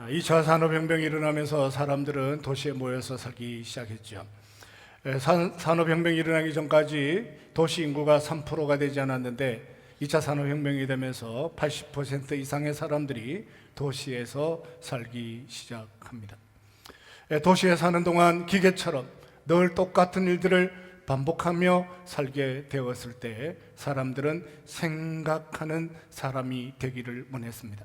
2차 산업혁명이 일어나면서 사람들은 도시에 모여서 살기 시작했죠. 산업혁명이 일어나기 전까지 도시 인구가 3%가 되지 않았는데 2차 산업혁명이 되면서 80% 이상의 사람들이 도시에서 살기 시작합니다. 도시에 사는 동안 기계처럼 늘 똑같은 일들을 반복하며 살게 되었을 때 사람들은 생각하는 사람이 되기를 원했습니다.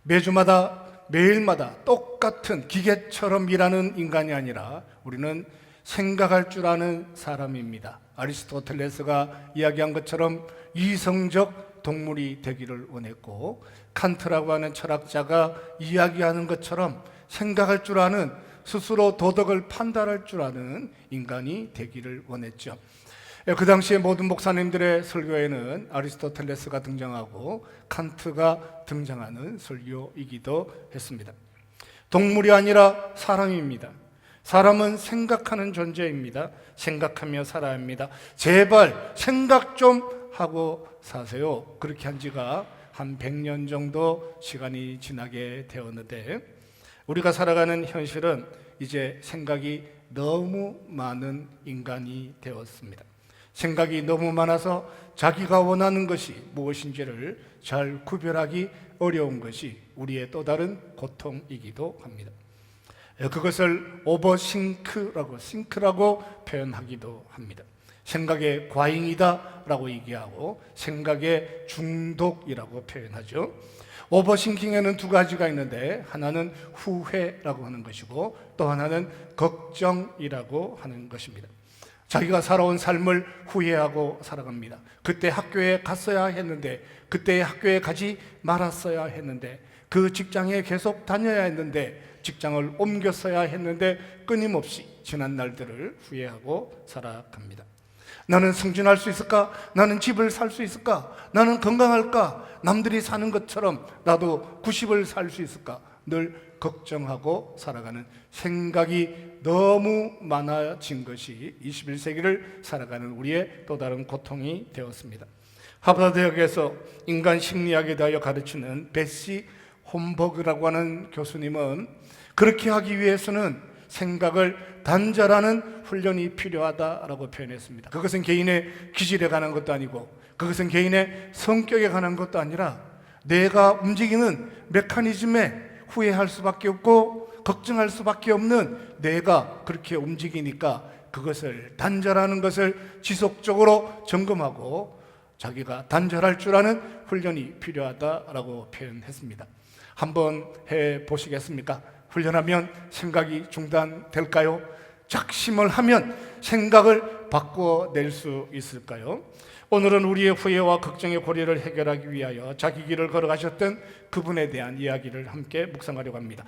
매주마다 매일마다 똑같은 기계처럼 일하는 인간이 아니라 우리는 생각할 줄 아는 사람입니다. 아리스토텔레스가 이야기한 것처럼 이성적 동물이 되기를 원했고, 칸트라고 하는 철학자가 이야기하는 것처럼 생각할 줄 아는, 스스로 도덕을 판단할 줄 아는 인간이 되기를 원했죠. 그 당시에 모든 목사님들의 설교에는 아리스토텔레스가 등장하고 칸트가 등장하는 설교이기도 했습니다. 동물이 아니라 사람입니다. 사람은 생각하는 존재입니다. 생각하며 살아야 합니다. 제발 생각 좀 하고 사세요. 그렇게 한 지가 한 100년 정도 시간이 지나게 되었는데, 우리가 살아가는 현실은 이제 생각이 너무 많은 인간이 되었습니다. 생각이 너무 많아서 자기가 원하는 것이 무엇인지를 잘 구별하기 어려운 것이 우리의 또 다른 고통이기도 합니다. 그것을 싱크라고 표현하기도 합니다. 생각의 과잉이다라고 얘기하고 생각의 중독이라고 표현하죠. 오버싱킹에는 두 가지가 있는데, 하나는 후회라고 하는 것이고 또 하나는 걱정이라고 하는 것입니다. 자기가 살아온 삶을 후회하고 살아갑니다. 그때 학교에 갔어야 했는데, 그때 학교에 가지 말았어야 했는데, 그 직장에 계속 다녀야 했는데, 직장을 옮겼어야 했는데, 끊임없이 지난 날들을 후회하고 살아갑니다. 나는 승진할 수 있을까? 나는 집을 살 수 있을까? 나는 건강할까? 남들이 사는 것처럼 나도 90을 살 수 있을까? 늘 걱정하고 살아가는, 생각이 너무 많아진 것이 21세기를 살아가는 우리의 또 다른 고통이 되었습니다. 하버드 대학에서 인간 심리학에 대하여 가르치는 베시 홈버그라고 하는 교수님은 그렇게 하기 위해서는 생각을 단절하는 훈련이 필요하다라고 표현했습니다. 그것은 개인의 기질에 관한 것도 아니고, 그것은 개인의 성격에 관한 것도 아니라 내가 움직이는 메커니즘에 후회할 수밖에 없고 걱정할 수밖에 없는 내가 그렇게 움직이니까 그것을 단절하는 것을 지속적으로 점검하고 자기가 단절할 줄 아는 훈련이 필요하다라고 표현했습니다. 한번 해보시겠습니까? 훈련하면 생각이 중단될까요? 작심을 하면 생각을 바꿔낼 수 있을까요? 오늘은 우리의 후회와 걱정의 고리를 해결하기 위하여 자기 길을 걸어가셨던 그분에 대한 이야기를 함께 묵상하려고 합니다.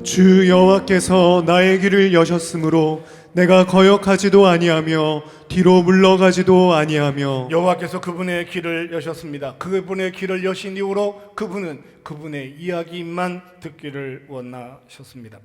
주 여호와께서 나의 길을 여셨으므로 내가 거역하지도 아니하며 뒤로 물러가지도 아니하며. 여호와께서 그분의 길을 여셨습니다. 그분의 길을 여신 이후로 그분은 그분의 이야기만 듣기를 원하셨습니다.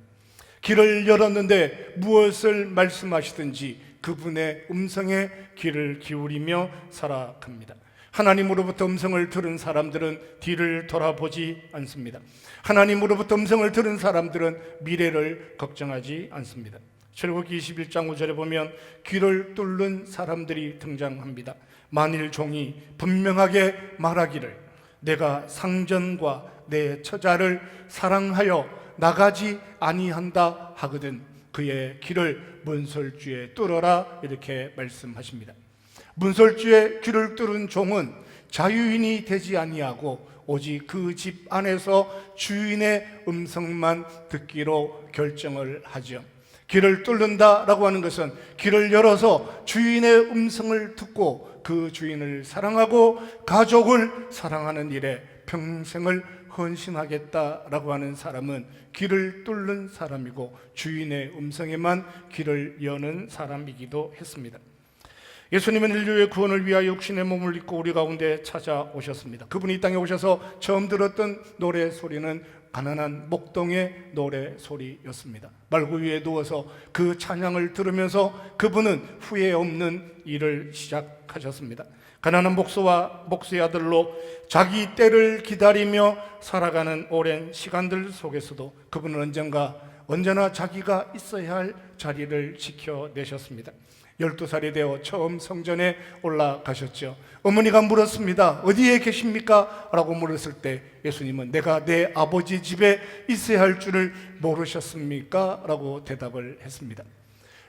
길을 열었는데 무엇을 말씀하시든지 그분의 음성에 귀를 기울이며 살아갑니다. 하나님으로부터 음성을 들은 사람들은 뒤를 돌아보지 않습니다. 하나님으로부터 음성을 들은 사람들은 미래를 걱정하지 않습니다. 출애굽기 21장 5절에 보면 귀를 뚫는 사람들이 등장합니다. 만일 종이 분명하게 말하기를 내가 상전과 내 처자를 사랑하여 나가지 아니한다 하거든 그의 길을 문설주에 뚫어라, 이렇게 말씀하십니다. 문설주에 귀를 뚫은 종은 자유인이 되지 아니하고 오직 그 집 안에서 주인의 음성만 듣기로 결정을 하죠. 길을 뚫는다라고 하는 것은 길을 열어서 주인의 음성을 듣고 그 주인을 사랑하고 가족을 사랑하는 일에 평생을 헌신하겠다라고 하는 사람은 귀를 뚫는 사람이고 주인의 음성에만 귀를 여는 사람이기도 했습니다. 예수님은 인류의 구원을 위하여 육신의 몸을 입고 우리 가운데 찾아오셨습니다. 그분이 이 땅에 오셔서 처음 들었던 노래 소리는 가난한 목동의 노래 소리였습니다. 말구 위에 누워서 그 찬양을 들으면서 그분은 후회 없는 일을 시작하셨습니다. 가난한 목수의 아들로 자기 때를 기다리며 살아가는 오랜 시간들 속에서도 그분은 언제나 자기가 있어야 할 자리를 지켜내셨습니다. 12살이 되어 처음 성전에 올라가셨죠. 어머니가 물었습니다. 어디에 계십니까? 라고 물었을 때 예수님은 내가 내 아버지 집에 있어야 할 줄을 모르셨습니까? 라고 대답을 했습니다.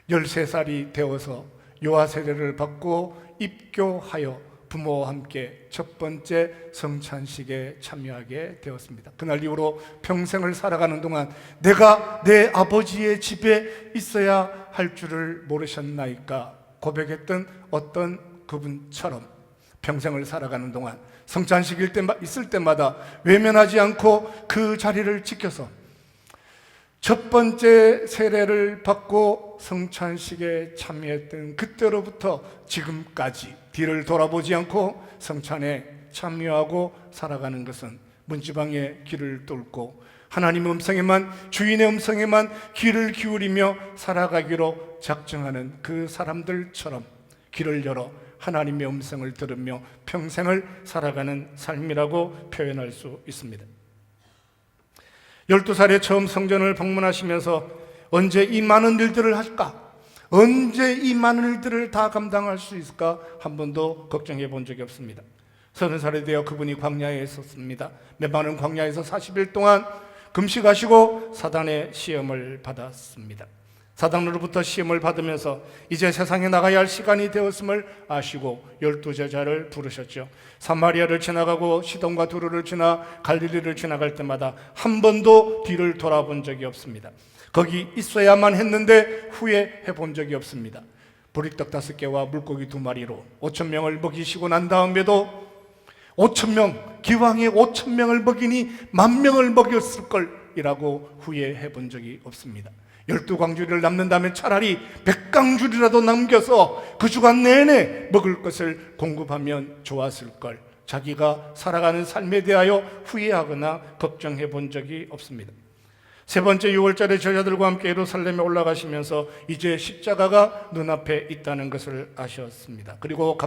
13살이 되어서 요하 세례를 받고 입교하여 부모와 함께 첫 번째 성찬식에 참여하게 되었습니다. 그날 이후로 평생을 살아가는 동안 내가 내 아버지의 집에 있어야 할 줄을 모르셨나이까 고백했던 어떤 그분처럼 평생을 살아가는 동안 성찬식 있을 때마다 외면하지 않고 그 자리를 지켜서 첫 번째 세례를 받고 성찬식에 참여했던 그때로부터 지금까지 뒤를 돌아보지 않고 성찬에 참여하고 살아가는 것은 문지방의 길을 뚫고 하나님의 음성에만, 주인의 음성에만 귀를 기울이며 살아가기로 작정하는 그 사람들처럼 귀를 열어 하나님의 음성을 들으며 평생을 살아가는 삶이라고 표현할 수 있습니다. 12살에 처음 성전을 방문하시면서 언제 이 많은 일들을 할까? 언제 이 많은 일들을 다 감당할 수 있을까? 한 번도 걱정해 본 적이 없습니다. 30살이 되어 그분이 광야에 있었습니다. 메마른 광야에서 40일 동안 금식하시고 사단의 시험을 받았습니다. 사단으로부터 시험을 받으면서 이제 세상에 나가야 할 시간이 되었음을 아시고 12제자를 부르셨죠. 사마리아를 지나가고 시돈과 두루를 지나 갈릴리를 지나갈 때마다 한 번도 뒤를 돌아본 적이 없습니다. 거기 있어야만 했는데 후회해 본 적이 없습니다. 보리떡 5개와 물고기 2마리로 5,000명을 먹이시고 난 다음에도 5,000명, 기왕에 5,000명을 먹이니 10,000명을 먹였을 걸이라고 후회해 본 적이 없습니다. 12광주리를 남는다면 차라리 100광주리라도 남겨서 그 주간 내내 먹을 것을 공급하면 좋았을 걸. 자기가 살아가는 삶에 대하여 후회하거나 걱정해 본 적이 없습니다. 세 번째 6월절에 제자들과 함께 예루살렘에 올라가시면서 이제 십자가가 눈앞에 있다는 것을 아셨습니다. 그리고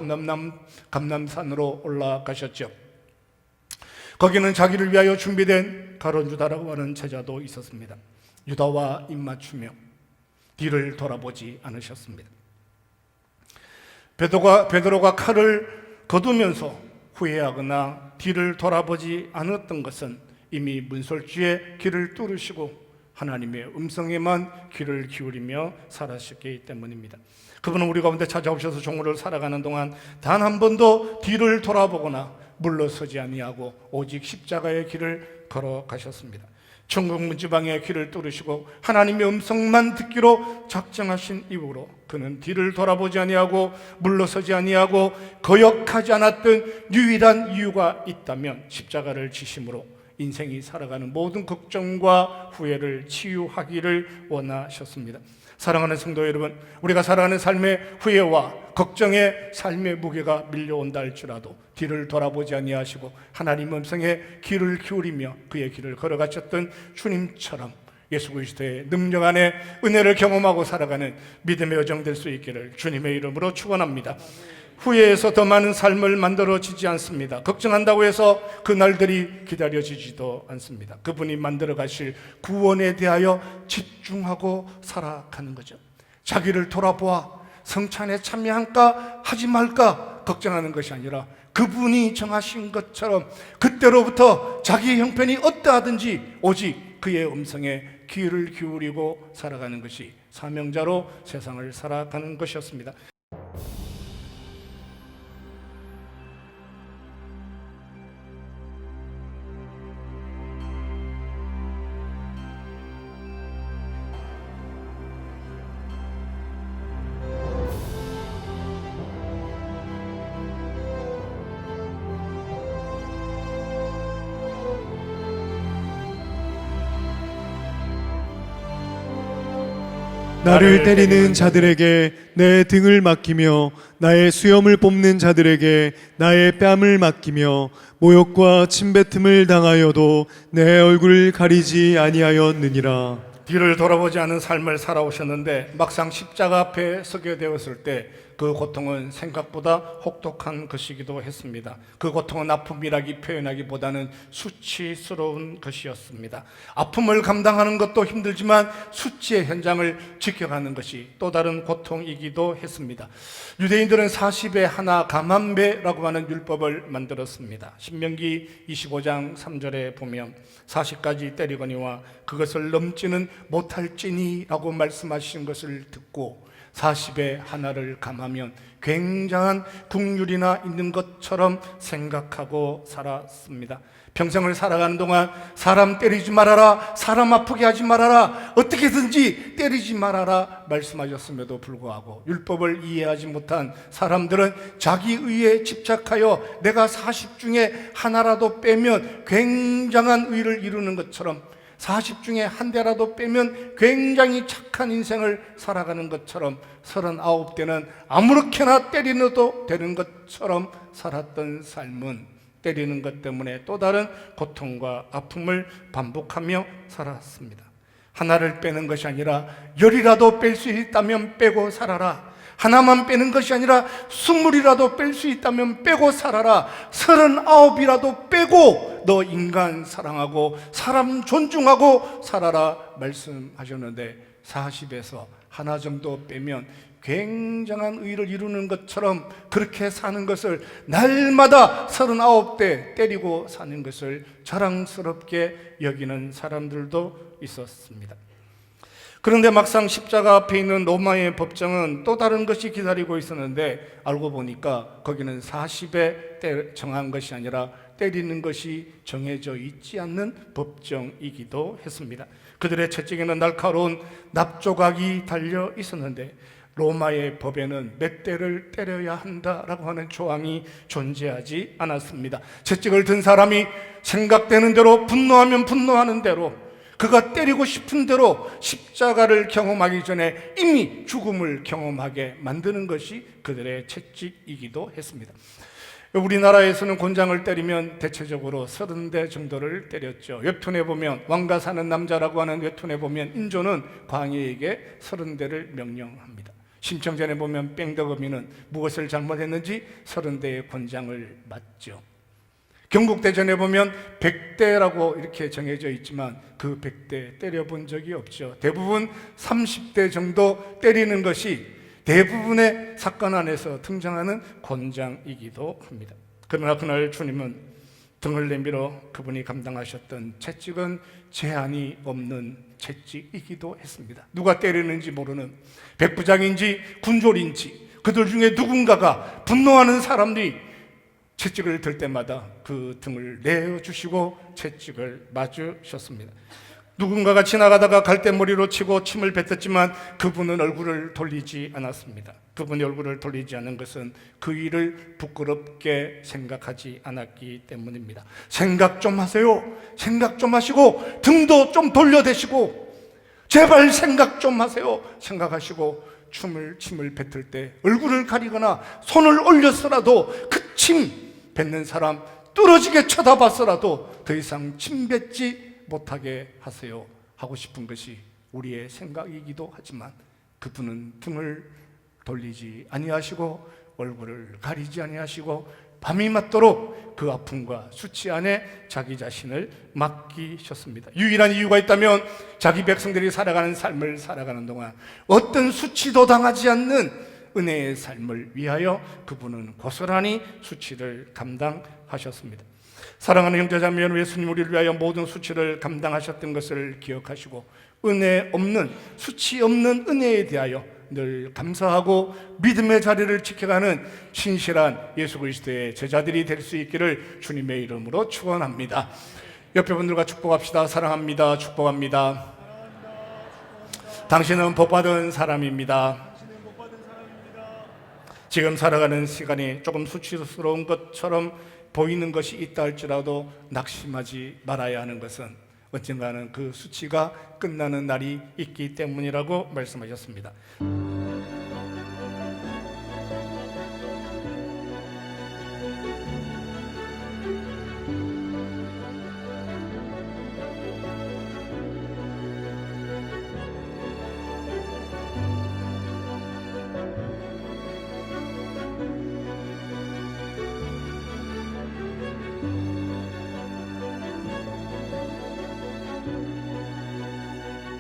감람산으로 올라가셨죠. 거기는 자기를 위하여 준비된 가룟 유다라고 하는 제자도 있었습니다. 유다와 입맞추며 뒤를 돌아보지 않으셨습니다. 베드로가 칼을 거두면서 후회하거나 뒤를 돌아보지 않았던 것은 이미 문설주의 귀를 뚫으시고 하나님의 음성에만 귀를 기울이며 살아셨기 때문입니다. 그분은 우리 가운데 찾아오셔서 종으로 살아가는 동안 단 한 번도 뒤를 돌아보거나 물러서지 아니하고 오직 십자가의 길을 걸어가셨습니다. 천국 문지방의 길을 뚫으시고 하나님의 음성만 듣기로 작정하신 이후로 그는 뒤를 돌아보지 아니하고 물러서지 아니하고 거역하지 않았던 유일한 이유가 있다면 십자가를 지심으로 인생이 살아가는 모든 걱정과 후회를 치유하기를 원하셨습니다. 사랑하는 성도 여러분, 우리가 살아가는 삶의 후회와 걱정의 삶의 무게가 밀려온다 할지라도 뒤를 돌아보지 아니하시고 하나님 음성에 귀를 기울이며 그의 길을 걸어가셨던 주님처럼 예수 그리스도의 능력 안에 은혜를 경험하고 살아가는 믿음의 여정 될 수 있기를 주님의 이름으로 축원합니다. 후회해서 더 많은 삶을 만들어지지 않습니다. 걱정한다고 해서 그 날들이 기다려지지도 않습니다. 그분이 만들어 가실 구원에 대하여 집중하고 살아가는 거죠. 자기를 돌아보아 성찬에 참여할까 하지 말까 걱정하는 것이 아니라 그분이 정하신 것처럼 그때로부터 자기의 형편이 어떠하든지 오직 그의 음성에 귀를 기울이고 살아가는 것이 사명자로 세상을 살아가는 것이었습니다. 나를 때리는 자들에게 내 등을 맡기며 나의 수염을 뽑는 자들에게 나의 뺨을 맡기며 모욕과 침뱉음을 당하여도 내 얼굴을 가리지 아니하였느니라. 뒤를 돌아보지 않은 삶을 살아오셨는데 막상 십자가 앞에 서게 되었을 때 그 고통은 생각보다 혹독한 것이기도 했습니다. 그 고통은 아픔이라기 표현하기보다는 수치스러운 것이었습니다. 아픔을 감당하는 것도 힘들지만 수치의 현장을 지켜가는 것이 또 다른 고통이기도 했습니다. 유대인들은 40에 하나 감한배라고 하는 율법을 만들었습니다. 신명기 25장 3절에 보면 40가지 때리거니와 그것을 넘지는 못할지니라고 말씀하신 것을 듣고 40에 하나를 감하면 굉장한 국률이나 있는 것처럼 생각하고 살았습니다. 평생을 살아가는 동안 사람 때리지 말아라, 사람 아프게 하지 말아라, 어떻게든지 때리지 말아라 말씀하셨음에도 불구하고 율법을 이해하지 못한 사람들은 자기 의에 집착하여 내가 40 중에 하나라도 빼면 굉장한 의를 이루는 것처럼 40 중에 한 대라도 빼면 굉장히 착한 인생을 살아가는 것처럼 39대는 아무렇게나 때리너도 되는 것처럼 살았던 삶은 때리는 것 때문에 또 다른 고통과 아픔을 반복하며 살았습니다. 하나를 빼는 것이 아니라 열이라도 뺄 수 있다면 빼고 살아라. 하나만 빼는 것이 아니라 20이라도 뺄 수 있다면 빼고 살아라. 39이라도 빼고 너 인간 사랑하고 사람 존중하고 살아라 말씀하셨는데 40에서 하나 정도 빼면 굉장한 의를 이루는 것처럼 그렇게 사는 것을 날마다 39대 때리고 사는 것을 자랑스럽게 여기는 사람들도 있었습니다. 그런데 막상 십자가 앞에 있는 로마의 법정은 또 다른 것이 기다리고 있었는데 알고 보니까 거기는 40에 정한 것이 아니라 때리는 것이 정해져 있지 않는 법정이기도 했습니다. 그들의 채찍에는 날카로운 납조각이 달려 있었는데 로마의 법에는 몇 대를 때려야 한다라고 하는 조항이 존재하지 않았습니다. 채찍을 든 사람이 생각되는 대로 분노하면 분노하는 대로 그가 때리고 싶은 대로 십자가를 경험하기 전에 이미 죽음을 경험하게 만드는 것이 그들의 채찍이기도 했습니다. 우리나라에서는 곤장을 때리면 대체적으로 30대 정도를 때렸죠. 웹툰에 보면 왕가 사는 남자라고 하는 웹툰에 보면 인조는 광해에게 30대를 명령합니다. 심청전에 보면 뺑덕어미는 무엇을 잘못했는지 30대의 곤장을 맞죠. 경국대전에 보면 100대라고 이렇게 정해져 있지만 그 100대 때려본 적이 없죠. 대부분 30대 정도 때리는 것이 대부분의 사건 안에서 등장하는 곤장이기도 합니다. 그러나 그날 주님은 등을 내밀어 그분이 감당하셨던 채찍은 제한이 없는 채찍이기도 했습니다. 누가 때리는지 모르는 백부장인지 군졸인지 그들 중에 누군가가 분노하는 사람들이 채찍을 들 때마다 그 등을 내어주시고 채찍을 맞으셨습니다. 누군가가 지나가다가 갈대머리로 치고 침을 뱉었지만 그분은 얼굴을 돌리지 않았습니다. 그분이 얼굴을 돌리지 않은 것은 그 일을 부끄럽게 생각하지 않았기 때문입니다. 생각 좀 하세요. 생각 좀 하시고 등도 좀 돌려대시고 제발 생각 좀 하세요. 생각하시고 침을 뱉을 때 얼굴을 가리거나 손을 올려서라도 그 침 뱉는 사람 뚫어지게 쳐다봤어라도 더 이상 침 뱉지 못하게 하세요 하고 싶은 것이 우리의 생각이기도 하지만 그분은 등을 돌리지 아니하시고 얼굴을 가리지 아니하시고 밤이 맞도록 그 아픔과 수치 안에 자기 자신을 맡기셨습니다. 유일한 이유가 있다면 자기 백성들이 살아가는 삶을 살아가는 동안 어떤 수치도 당하지 않는 은혜의 삶을 위하여 그분은 고스란히 수치를 감당하셨습니다. 사랑하는 형제자매 여러분, 예수님 우리를 위하여 모든 수치를 감당하셨던 것을 기억하시고 은혜 없는 수치 없는 은혜에 대하여 늘 감사하고 믿음의 자리를 지켜가는 신실한 예수 그리스도의 제자들이 될 수 있기를 주님의 이름으로 축원합니다. 옆에 분들과 축복합시다. 사랑합니다. 축복합니다. 당신은 복받은 사람입니다. 지금 살아가는 시간이 조금 수치스러운 것처럼 보이는 것이 있다 할지라도 낙심하지 말아야 하는 것은 언젠가는 그 수치가 끝나는 날이 있기 때문이라고 말씀하셨습니다.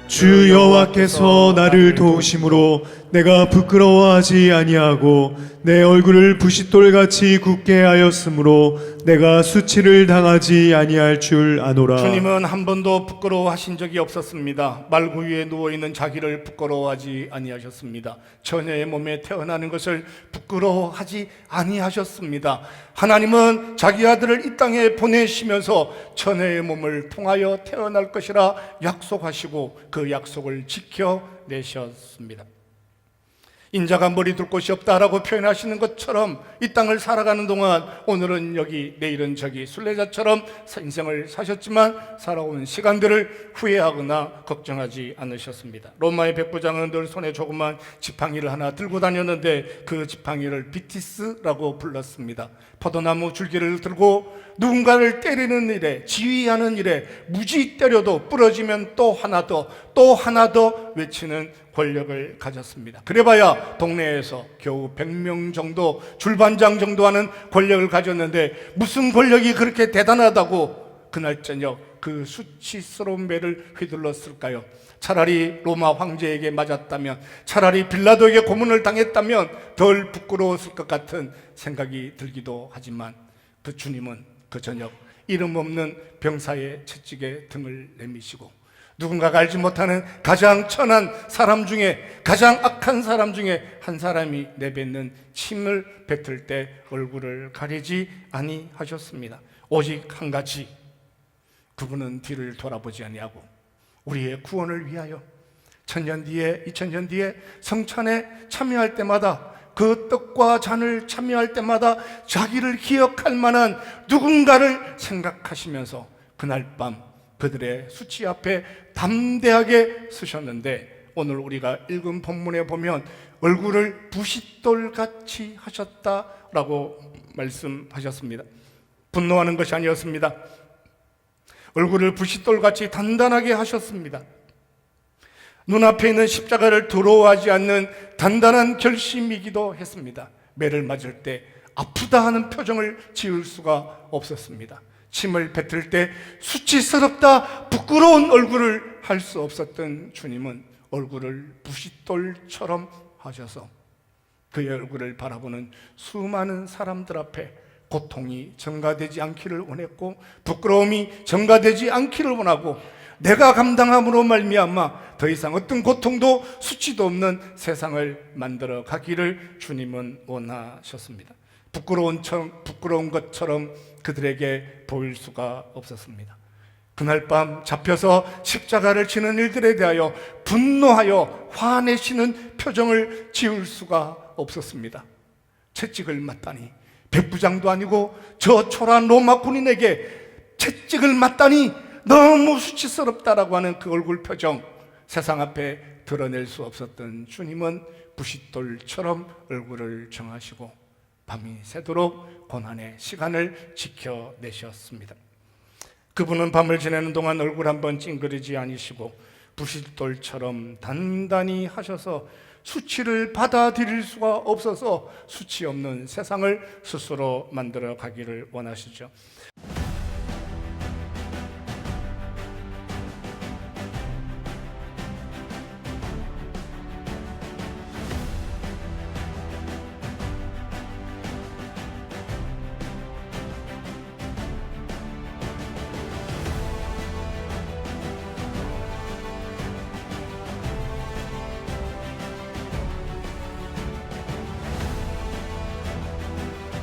주 여호와께서 나를 도우심으로 내가 부끄러워하지 아니하고 내 얼굴을 부싯돌같이 굳게 하였으므로 내가 수치를 당하지 아니할 줄 아노라. 주님은 한 번도 부끄러워하신 적이 없었습니다. 말구 위에 누워있는 자기를 부끄러워하지 아니하셨습니다. 처녀의 몸에 태어나는 것을 부끄러워하지 아니하셨습니다. 하나님은 자기 아들을 이 땅에 보내시면서 처녀의 몸을 통하여 태어날 것이라 약속하시고 그 약속을 지켜내셨습니다. 인자가 머리 둘 곳이 없다라고 표현하시는 것처럼 이 땅을 살아가는 동안 오늘은 여기 내일은 저기 순례자처럼 인생을 사셨지만 살아온 시간들을 후회하거나 걱정하지 않으셨습니다. 로마의 백부장은 늘 손에 조그만 지팡이를 하나 들고 다녔는데 그 지팡이를 비티스라고 불렀습니다. 포도나무 줄기를 들고 누군가를 때리는 일에, 지휘하는 일에 무지 때려도 부러지면 또 하나 더, 또 하나 더 외치는 권력을 가졌습니다. 그래봐야 동네에서 겨우 100명 정도, 줄반장 정도 하는 권력을 가졌는데 무슨 권력이 그렇게 대단하다고 그날 저녁 그 수치스러운 배를 휘둘렀을까요? 차라리 로마 황제에게 맞았다면, 차라리 빌라도에게 고문을 당했다면 덜 부끄러웠을 것 같은 생각이 들기도 하지만 그 주님은 그 저녁 이름 없는 병사의 채찍에 등을 내미시고 누군가가 알지 못하는 가장 천한 사람 중에, 가장 악한 사람 중에 한 사람이 내뱉는 침을 뱉을 때 얼굴을 가리지 아니하셨습니다. 오직 한 가지, 그분은 뒤를 돌아보지 아니하고 우리의 구원을 위하여 1000년 뒤에, 2000년 뒤에 성찬에 참여할 때마다, 그 떡과 잔을 참여할 때마다 자기를 기억할 만한 누군가를 생각하시면서 그날 밤 그들의 수치 앞에 담대하게 서셨는데, 오늘 우리가 읽은 본문에 보면 얼굴을 부싯돌같이 하셨다라고 말씀하셨습니다. 분노하는 것이 아니었습니다. 얼굴을 부싯돌같이 단단하게 하셨습니다. 눈앞에 있는 십자가를 두려워하지 않는 단단한 결심이기도 했습니다. 매를 맞을 때 아프다 하는 표정을 지을 수가 없었습니다. 침을 뱉을 때 수치스럽다, 부끄러운 얼굴을 할 수 없었던 주님은 얼굴을 부싯돌처럼 하셔서 그의 얼굴을 바라보는 수많은 사람들 앞에 고통이 전가되지 않기를 원했고, 부끄러움이 전가되지 않기를 원하고, 내가 감당함으로 말미암아 더 이상 어떤 고통도 수치도 없는 세상을 만들어 가기를 주님은 원하셨습니다. 부끄러운 것처럼 그들에게 보일 수가 없었습니다. 그날 밤 잡혀서 십자가를 지는 일들에 대하여 분노하여 화내시는 표정을 지을 수가 없었습니다. 채찍을 맞다니, 백부장도 아니고 저 초라한 로마 군인에게 채찍을 맞다니 너무 수치스럽다라고 하는 그 얼굴 표정, 세상 앞에 드러낼 수 없었던 주님은 부싯돌처럼 얼굴을 정하시고 밤이 새도록 고난의 시간을 지켜내셨습니다. 그분은 밤을 지내는 동안 얼굴 한번 찡그리지 아니시고 부싯돌처럼 단단히 하셔서 수치를 받아들일 수가 없어서 수치 없는 세상을 스스로 만들어 가기를 원하시죠.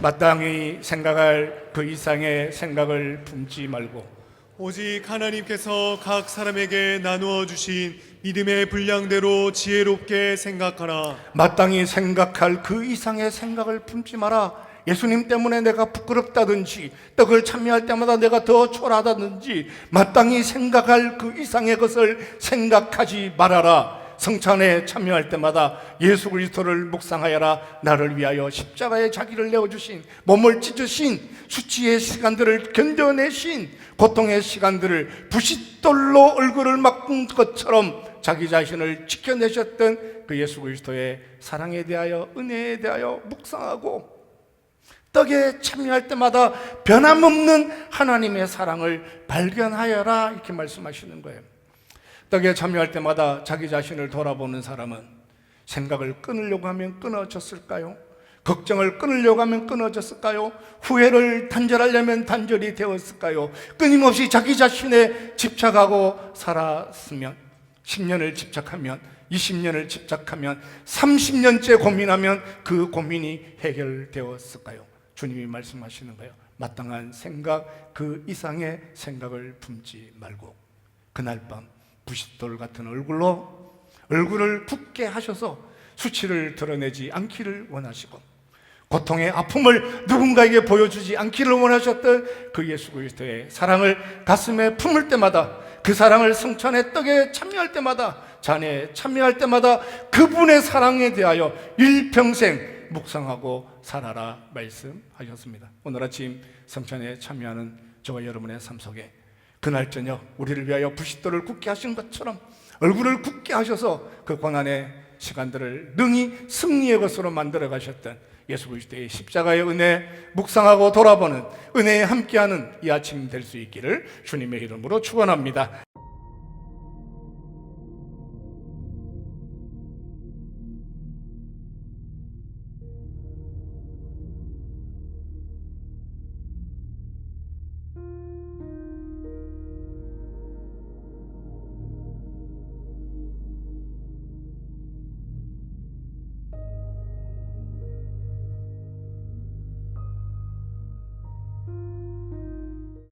마땅히 생각할 그 이상의 생각을 품지 말고 오직 하나님께서 각 사람에게 나누어 주신 믿음의 분량대로 지혜롭게 생각하라. 마땅히 생각할 그 이상의 생각을 품지 마라. 예수님 때문에 내가 부끄럽다든지 떡을 참여할 때마다 내가 더 초라하다든지 마땅히 생각할 그 이상의 것을 생각하지 말아라. 성찬에 참여할 때마다 예수 그리스도를 묵상하여라. 나를 위하여 십자가에 자기를 내어주신, 몸을 찢으신, 수치의 시간들을 견뎌내신, 고통의 시간들을 부싯돌로 얼굴을 막은 것처럼 자기 자신을 지켜내셨던 그 예수 그리스도의 사랑에 대하여, 은혜에 대하여 묵상하고, 떡에 참여할 때마다 변함없는 하나님의 사랑을 발견하여라, 이렇게 말씀하시는 거예요. 떡에 참여할 때마다 자기 자신을 돌아보는 사람은 생각을 끊으려고 하면 끊어졌을까요? 걱정을 끊으려고 하면 끊어졌을까요? 후회를 단절하려면 단절이 되었을까요? 끊임없이 자기 자신에 집착하고 살았으면, 10년을 집착하면, 20년을 집착하면, 30년째 고민하면 그 고민이 해결되었을까요? 주님이 말씀하시는 거예요. 마땅한 생각, 그 이상의 생각을 품지 말고 그날 밤 부싯돌 같은 얼굴을 붓게 하셔서 수치를 드러내지 않기를 원하시고, 고통의 아픔을 누군가에게 보여주지 않기를 원하셨던 그 예수 그리스도의 사랑을 가슴에 품을 때마다, 그 사랑을 성찬의 떡에 참여할 때마다, 잔에 참여할 때마다 그분의 사랑에 대하여 일평생 묵상하고 살아라 말씀하셨습니다. 오늘 아침 성찬에 참여하는 저와 여러분의 삶 속에 그날 저녁 우리를 위하여 부싯돌을 굳게 하신 것처럼 얼굴을 굳게 하셔서 그 고난의 시간들을 능히 승리의 것으로 만들어 가셨던 예수 그리스도의 십자가의 은혜 묵상하고 돌아보는, 은혜에 함께하는 이 아침 될 수 있기를 주님의 이름으로 축원합니다.